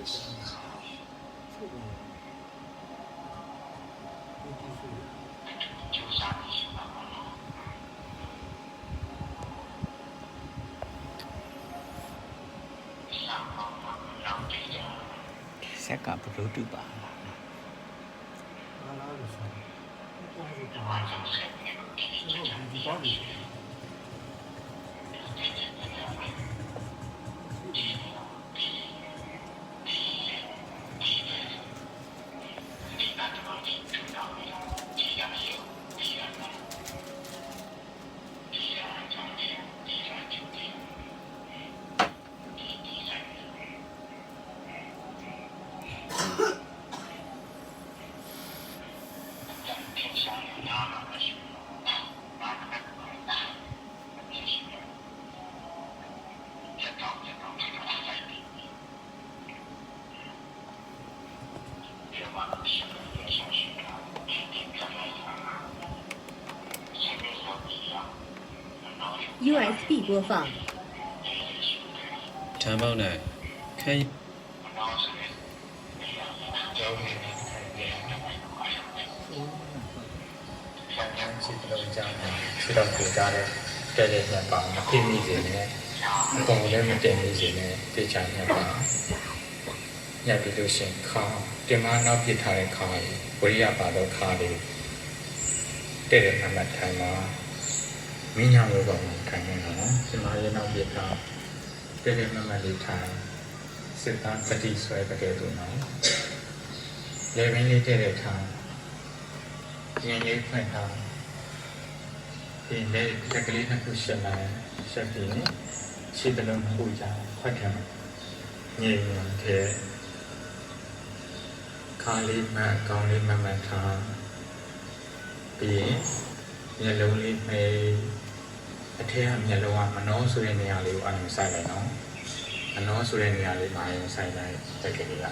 ဆက်ကဘလို့တူပါUSB 播放。长毛奶，开。去到国家的这类面包，便利店呢，公园的便利店呢，这家面包，也比如说烤，对嘛那皮他的烤，不一样把都烤的，这个他们台嘛，民谣有个看见了，对嘛也那皮他，这个慢慢的台，是当ปฏิสวยประเดี๋ยวตัวน้องเลยไม่ได้这个他，ยังยังไม่ทำဒီနေ့တက်ကလေးနှစ်ခုရှင်းလာရှင်းပြီးခြေတလုံးခုကြခွက်ခံငြိမ်ငြိမ်တဲ့ခါလေးမှကောင်းလေးမှန်ထားပြီးမျက်လုံးလေးမေးအထက်ကမျက်လုံးကမနှောဆိုတဲ့နေရာလေးကိုအရင်စိုက်လိုက်နော်မနှောဆိုတဲ့နေရာလေးမှာရင်စိုက်လိုက်တက်ကလေးက